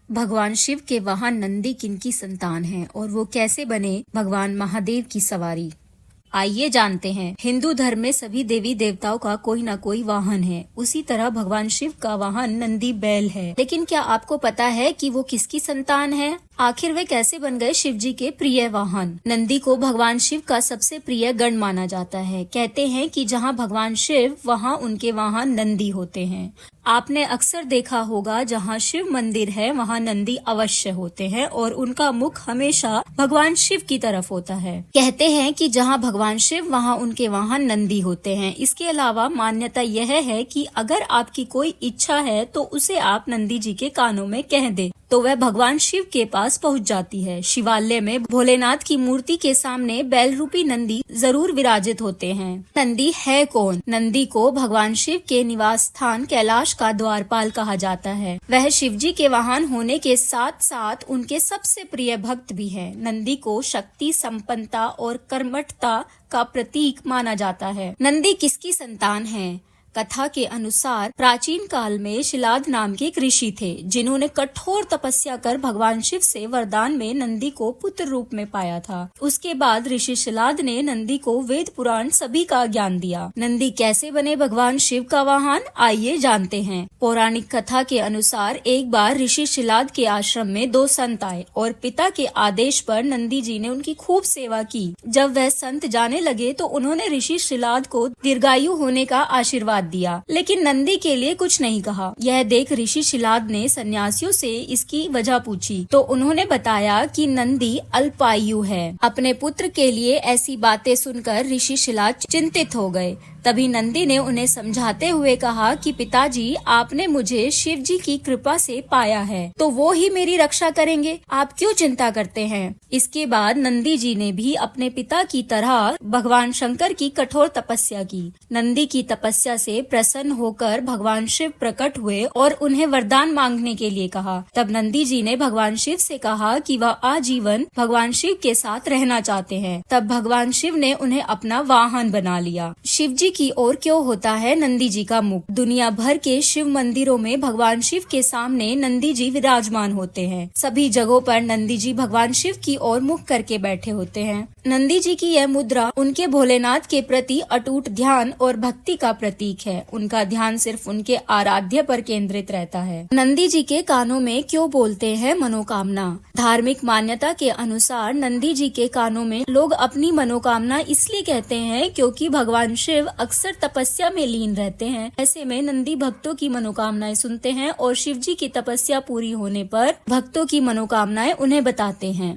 भगवान शिव के वाहन नंदी किनकी संतान हैं और वो कैसे बने भगवान महादेव की सवारी। आइए जानते हैं। हिंदू धर्म में सभी देवी देवताओं का कोई न कोई वाहन है। उसी तरह भगवान शिव का वाहन नंदी बैल है। लेकिन क्या आपको पता है कि वो किसकी संतान है? आखिर वे कैसे बन गए शिव जी के प्रिय वाहन? नंदी को भगवान शिव का सबसे प्रिय गण माना जाता है। कहते हैं कि जहाँ भगवान शिव वहाँ उनके वाहन नंदी होते हैं। आपने अक्सर देखा होगा जहाँ शिव मंदिर है वहाँ नंदी अवश्य होते हैं और उनका मुख हमेशा भगवान शिव की तरफ होता है। कहते हैं कि जहाँ भगवान शिव वहाँ उनके वाहन नंदी होते हैं। इसके अलावा मान्यता यह है कि अगर आपकी कोई इच्छा है तो उसे आप नंदी जी के कानों में कह दे तो वह भगवान शिव के पास पहुंच जाती है। शिवालय में भोलेनाथ की मूर्ति के सामने बैल रूपी नंदी जरूर विराजित होते हैं। नंदी है कौन? नंदी को भगवान शिव के निवास स्थान कैलाश का द्वारपाल कहा जाता है। वह शिव जी के वाहन होने के साथ साथ उनके सबसे प्रिय भक्त भी है। नंदी को शक्ति, संपन्नता और कर्मठता का प्रतीक माना जाता है। नंदी किसकी संतान है? कथा के अनुसार प्राचीन काल में शिलाद नाम के एक ऋषि थे जिन्होंने कठोर तपस्या कर भगवान शिव से वरदान में नंदी को पुत्र रूप में पाया था। उसके बाद ऋषि शिलाद ने नंदी को वेद पुराण सभी का ज्ञान दिया। नंदी कैसे बने भगवान शिव का वाहन? आइए जानते हैं। पौराणिक कथा के अनुसार एक बार ऋषि शिलाद के आश्रम में दो संत आए और पिता के आदेश पर नंदी जी ने उनकी खूब सेवा की। जब वह संत जाने लगे तो उन्होंने ऋषि शिलाद को दीर्घायु होने का आशीर्वाद दिया, लेकिन नंदी के लिए कुछ नहीं कहा। यह देख ऋषि शिलाद ने सन्यासियों से इसकी वजह पूछी तो उन्होंने बताया कि नंदी अल्पायु है। अपने पुत्र के लिए ऐसी बातें सुनकर ऋषि शिलाद चिंतित हो गए। तभी नंदी ने उन्हें समझाते हुए कहा कि पिताजी, आपने मुझे शिव जी की कृपा से पाया है तो वो ही मेरी रक्षा करेंगे, आप क्यों चिंता करते हैं। इसके बाद नंदी जी ने भी अपने पिता की तरह भगवान शंकर की कठोर तपस्या की। नंदी की तपस्या से प्रसन्न होकर भगवान शिव प्रकट हुए और उन्हें वरदान मांगने के लिए कहा। तब नंदी जी ने भगवान शिव से कहा कि वह आजीवन भगवान शिव के साथ रहना चाहते हैं। तब भगवान शिव ने उन्हें अपना वाहन बना लिया। शिव जी की ओर क्यों होता है नंदी जी का मुख? दुनिया भर के शिव मंदिरों में भगवान शिव के सामने नंदी जी विराजमान होते हैं। सभी जगहों पर नंदी जी भगवान शिव की ओर मुख करके बैठे होते हैं। नंदी जी की यह मुद्रा उनके भोलेनाथ के प्रति अटूट ध्यान और भक्ति का प्रतीक है। उनका ध्यान सिर्फ उनके आराध्य पर केंद्रित रहता है। नंदी जी के कानों में क्यों बोलते हैं मनोकामना? धार्मिक मान्यता के अनुसार नंदी जी के कानों में लोग अपनी मनोकामना इसलिए कहते हैं क्योंकि भगवान शिव अक्सर तपस्या में लीन रहते हैं। ऐसे में नंदी भक्तों की मनोकामनाएं सुनते हैं और शिव जी की तपस्या पूरी होने पर भक्तों की मनोकामनाएं उन्हें बताते हैं।